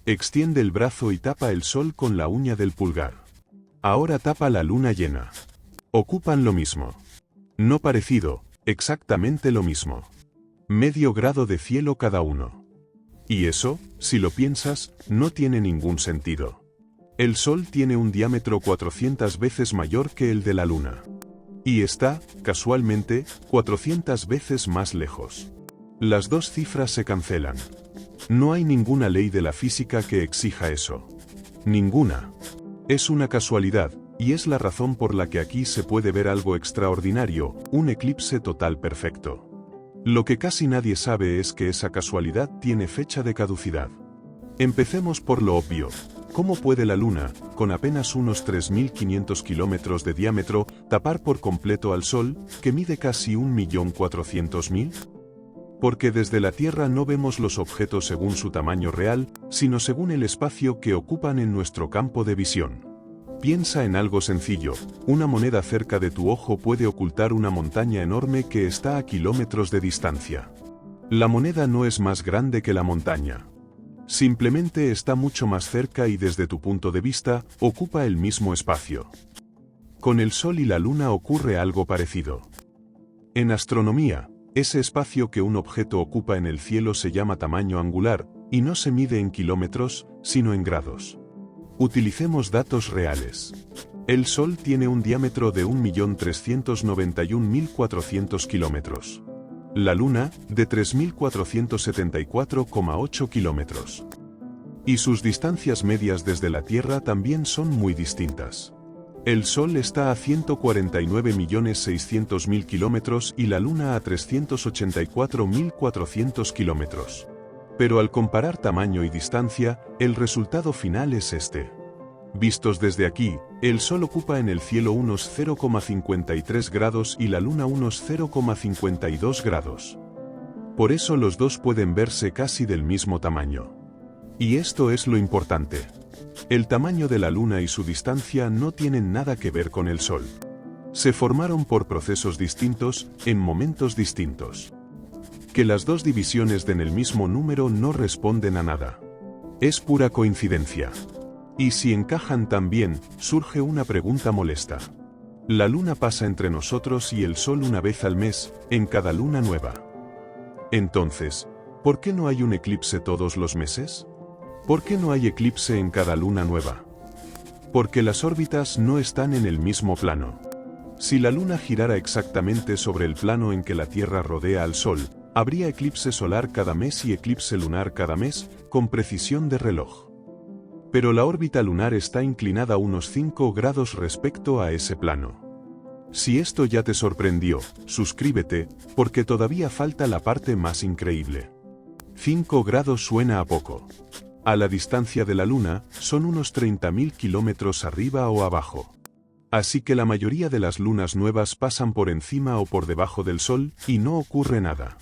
Extiende el brazo y tapa el sol con la uña del pulgar. Ahora tapa la luna llena. Ocupan lo mismo. No parecido, exactamente lo mismo. Medio grado de cielo cada uno. Y eso, si lo piensas, no tiene ningún sentido. El Sol tiene un diámetro 400 veces mayor que el de la Luna. Y está, casualmente, 400 veces más lejos. Las dos cifras se cancelan. No hay ninguna ley de la física que exija eso. Ninguna. Es una casualidad, y es la razón por la que aquí se puede ver algo extraordinario, un eclipse total perfecto. Lo que casi nadie sabe es que esa casualidad tiene fecha de caducidad. Empecemos por lo obvio. ¿Cómo puede la Luna, con apenas unos 3.500 kilómetros de diámetro, tapar por completo al Sol, que mide casi 1.400.000? Porque desde la Tierra no vemos los objetos según su tamaño real, sino según el espacio que ocupan en nuestro campo de visión. Piensa en algo sencillo, una moneda cerca de tu ojo puede ocultar una montaña enorme que está a kilómetros de distancia. La moneda no es más grande que la montaña. Simplemente está mucho más cerca y desde tu punto de vista, ocupa el mismo espacio. Con el Sol y la Luna ocurre algo parecido. En astronomía, ese espacio que un objeto ocupa en el cielo se llama tamaño angular, y no se mide en kilómetros, sino en grados. Utilicemos datos reales. El Sol tiene un diámetro de 1.391.400 kilómetros. La Luna, de 3.474,8 kilómetros. Y sus distancias medias desde la Tierra también son muy distintas. El Sol está a 149.600.000 kilómetros y la Luna a 384.400 kilómetros. Pero al comparar tamaño y distancia, el resultado final es este. Vistos desde aquí, el Sol ocupa en el cielo unos 0,53 grados y la Luna unos 0,52 grados. Por eso los dos pueden verse casi del mismo tamaño. Y esto es lo importante. El tamaño de la Luna y su distancia no tienen nada que ver con el Sol. Se formaron por procesos distintos, en momentos distintos. Que las dos divisiones den el mismo número no responden a nada. Es pura coincidencia. Y si encajan tan bien, surge una pregunta molesta. La Luna pasa entre nosotros y el Sol una vez al mes, en cada luna nueva. Entonces, ¿por qué no hay un eclipse todos los meses? ¿Por qué no hay eclipse en cada luna nueva? Porque las órbitas no están en el mismo plano. Si la Luna girara exactamente sobre el plano en que la Tierra rodea al Sol, habría eclipse solar cada mes y eclipse lunar cada mes, con precisión de reloj. Pero la órbita lunar está inclinada unos 5 grados respecto a ese plano. Si esto ya te sorprendió, suscríbete, porque todavía falta la parte más increíble. 5 grados suena a poco. A la distancia de la Luna, son unos 30.000 kilómetros arriba o abajo. Así que la mayoría de las lunas nuevas pasan por encima o por debajo del Sol, y no ocurre nada.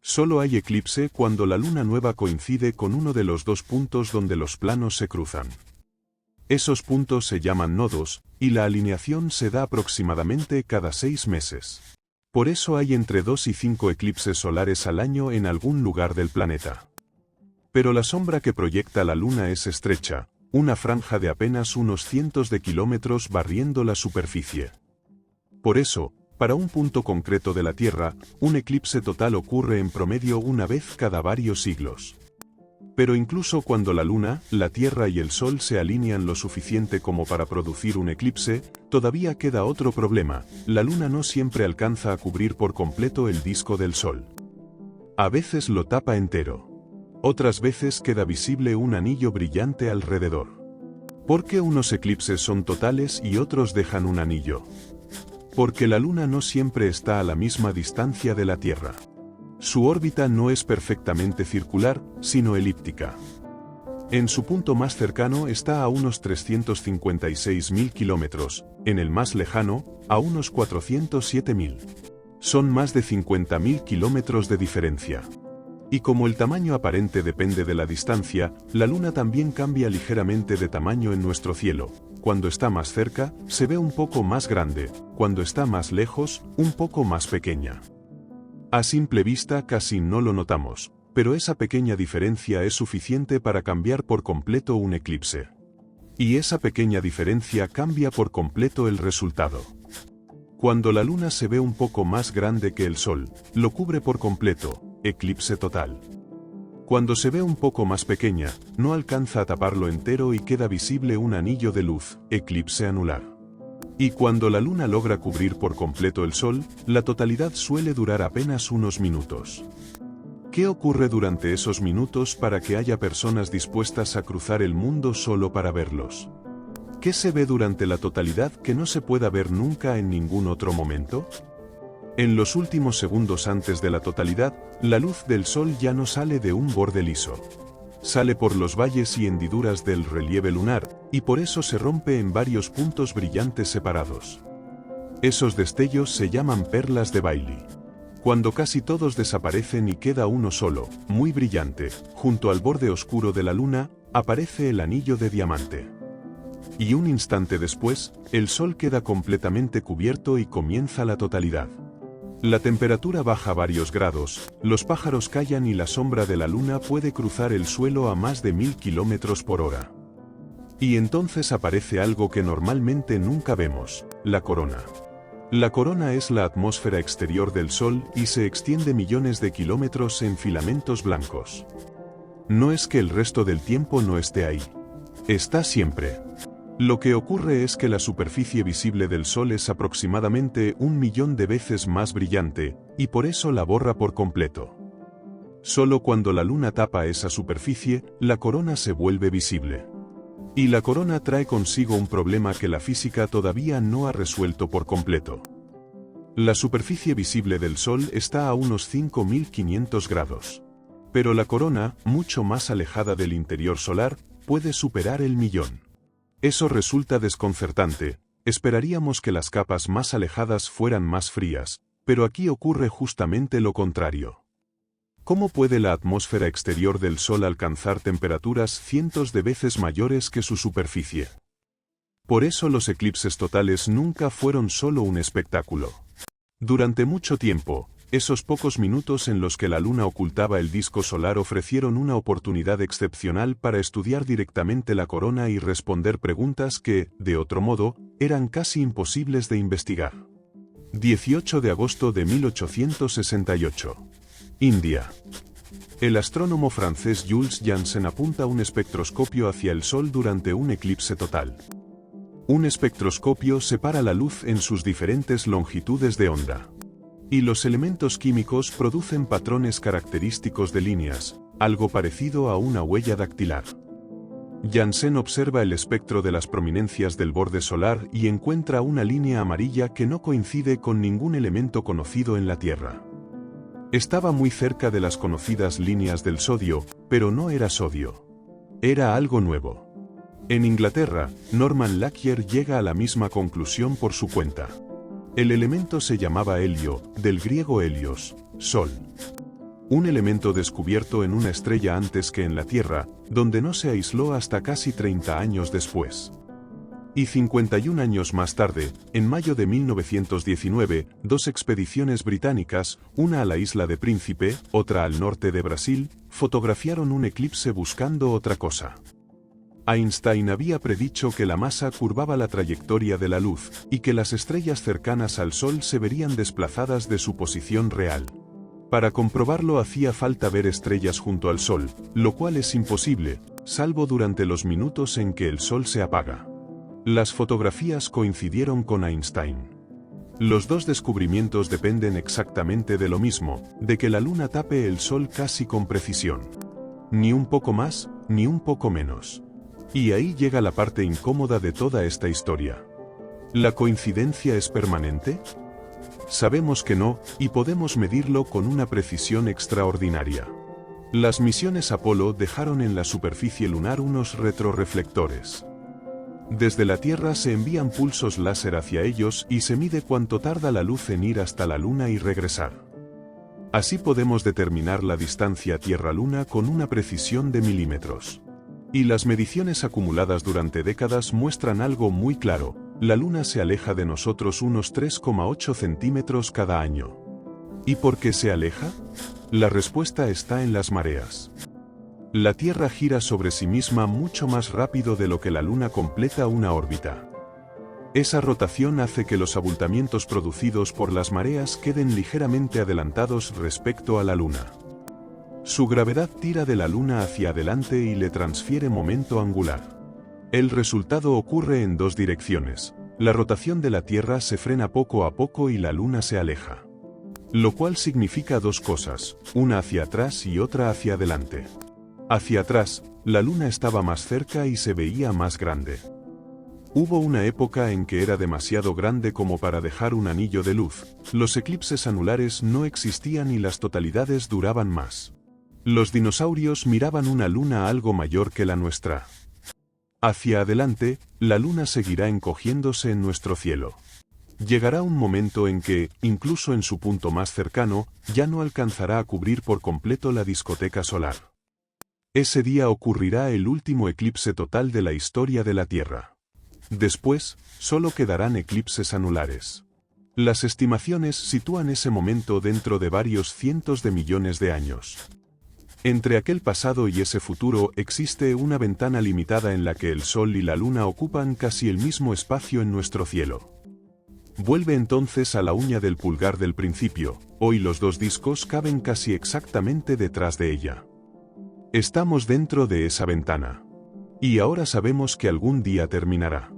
Solo hay eclipse cuando la luna nueva coincide con uno de los dos puntos donde los planos se cruzan. Esos puntos se llaman nodos, y la alineación se da aproximadamente cada 6 meses. Por eso hay entre 2 y 5 eclipses solares al año en algún lugar del planeta. Pero la sombra que proyecta la luna es estrecha, una franja de apenas unos cientos de kilómetros barriendo la superficie. Por eso, para un punto concreto de la Tierra, un eclipse total ocurre en promedio una vez cada varios siglos. Pero incluso cuando la Luna, la Tierra y el Sol se alinean lo suficiente como para producir un eclipse, todavía queda otro problema: la Luna no siempre alcanza a cubrir por completo el disco del Sol. A veces lo tapa entero. Otras veces queda visible un anillo brillante alrededor. ¿Por qué unos eclipses son totales y otros dejan un anillo? Porque la Luna no siempre está a la misma distancia de la Tierra. Su órbita no es perfectamente circular, sino elíptica. En su punto más cercano está a unos 356.000 kilómetros, en el más lejano, a unos 407.000. Son más de 50.000 kilómetros de diferencia. Y como el tamaño aparente depende de la distancia, la Luna también cambia ligeramente de tamaño en nuestro cielo. Cuando está más cerca, se ve un poco más grande; cuando está más lejos, un poco más pequeña. A simple vista casi no lo notamos, pero esa pequeña diferencia es suficiente para cambiar por completo un eclipse. Y esa pequeña diferencia cambia por completo el resultado. Cuando la luna se ve un poco más grande que el sol, lo cubre por completo, eclipse total. Cuando se ve un poco más pequeña, no alcanza a taparlo entero y queda visible un anillo de luz, eclipse anular. Y cuando la luna logra cubrir por completo el sol, la totalidad suele durar apenas unos minutos. ¿Qué ocurre durante esos minutos para que haya personas dispuestas a cruzar el mundo solo para verlos? ¿Qué se ve durante la totalidad que no se pueda ver nunca en ningún otro momento? En los últimos segundos antes de la totalidad, la luz del sol ya no sale de un borde liso. Sale por los valles y hendiduras del relieve lunar, y por eso se rompe en varios puntos brillantes separados. Esos destellos se llaman perlas de Bailey. Cuando casi todos desaparecen y queda uno solo, muy brillante, junto al borde oscuro de la luna, aparece el anillo de diamante. Y un instante después, el sol queda completamente cubierto y comienza la totalidad. La temperatura baja varios grados, los pájaros callan y la sombra de la luna puede cruzar el suelo a más de 1000 kilómetros por hora. Y entonces aparece algo que normalmente nunca vemos, la corona. La corona es la atmósfera exterior del Sol y se extiende millones de kilómetros en filamentos blancos. No es que el resto del tiempo no esté ahí. Está siempre. Lo que ocurre es que la superficie visible del Sol es aproximadamente 1 millón de veces más brillante, y por eso la borra por completo. Solo cuando la luna tapa esa superficie, la corona se vuelve visible. Y la corona trae consigo un problema que la física todavía no ha resuelto por completo. La superficie visible del Sol está a unos 5500 grados. Pero la corona, mucho más alejada del interior solar, puede superar el millón. Eso resulta desconcertante. Esperaríamos que las capas más alejadas fueran más frías, pero aquí ocurre justamente lo contrario. ¿Cómo puede la atmósfera exterior del Sol alcanzar temperaturas cientos de veces mayores que su superficie? Por eso los eclipses totales nunca fueron solo un espectáculo. Durante mucho tiempo, esos pocos minutos en los que la luna ocultaba el disco solar ofrecieron una oportunidad excepcional para estudiar directamente la corona y responder preguntas que, de otro modo, eran casi imposibles de investigar. 18 de agosto de 1868. India. El astrónomo francés Jules Janssen apunta un espectroscopio hacia el Sol durante un eclipse total. Un espectroscopio separa la luz en sus diferentes longitudes de onda. Y los elementos químicos producen patrones característicos de líneas, algo parecido a una huella dactilar. Janssen observa el espectro de las prominencias del borde solar y encuentra una línea amarilla que no coincide con ningún elemento conocido en la Tierra. Estaba muy cerca de las conocidas líneas del sodio, pero no era sodio. Era algo nuevo. En Inglaterra, Norman Lockyer llega a la misma conclusión por su cuenta. El elemento se llamaba helio, del griego helios, sol. Un elemento descubierto en una estrella antes que en la Tierra, donde no se aisló hasta casi 30 años después. Y 51 años más tarde, en mayo de 1919, dos expediciones británicas, una a la isla de Príncipe, otra al norte de Brasil, fotografiaron un eclipse buscando otra cosa. Einstein había predicho que la masa curvaba la trayectoria de la luz, y que las estrellas cercanas al Sol se verían desplazadas de su posición real. Para comprobarlo hacía falta ver estrellas junto al Sol, lo cual es imposible, salvo durante los minutos en que el Sol se apaga. Las fotografías coincidieron con Einstein. Los dos descubrimientos dependen exactamente de lo mismo, de que la luna tape el Sol casi con precisión. Ni un poco más, ni un poco menos. Y ahí llega la parte incómoda de toda esta historia. ¿La coincidencia es permanente? Sabemos que no, y podemos medirlo con una precisión extraordinaria. Las misiones Apolo dejaron en la superficie lunar unos retroreflectores. Desde la Tierra se envían pulsos láser hacia ellos y se mide cuánto tarda la luz en ir hasta la Luna y regresar. Así podemos determinar la distancia Tierra-Luna con una precisión de milímetros. Y las mediciones acumuladas durante décadas muestran algo muy claro: la Luna se aleja de nosotros unos 3,8 centímetros cada año. ¿Y por qué se aleja? La respuesta está en las mareas. La Tierra gira sobre sí misma mucho más rápido de lo que la Luna completa una órbita. Esa rotación hace que los abultamientos producidos por las mareas queden ligeramente adelantados respecto a la Luna. Su gravedad tira de la Luna hacia adelante y le transfiere momento angular. El resultado ocurre en dos direcciones. La rotación de la Tierra se frena poco a poco y la Luna se aleja. Lo cual significa dos cosas, una hacia atrás y otra hacia adelante. Hacia atrás, la Luna estaba más cerca y se veía más grande. Hubo una época en que era demasiado grande como para dejar un anillo de luz, los eclipses anulares no existían y las totalidades duraban más. Los dinosaurios miraban una luna algo mayor que la nuestra. Hacia adelante, la Luna seguirá encogiéndose en nuestro cielo. Llegará un momento en que, incluso en su punto más cercano, ya no alcanzará a cubrir por completo la discoteca solar. Ese día ocurrirá el último eclipse total de la historia de la Tierra. Después, solo quedarán eclipses anulares. Las estimaciones sitúan ese momento dentro de varios cientos de millones de años. Entre aquel pasado y ese futuro existe una ventana limitada en la que el Sol y la Luna ocupan casi el mismo espacio en nuestro cielo. Vuelve entonces a la uña del pulgar del principio, hoy los dos discos caben casi exactamente detrás de ella. Estamos dentro de esa ventana. Y ahora sabemos que algún día terminará.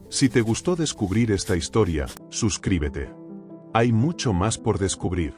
Si te gustó descubrir esta historia, suscríbete. Hay mucho más por descubrir.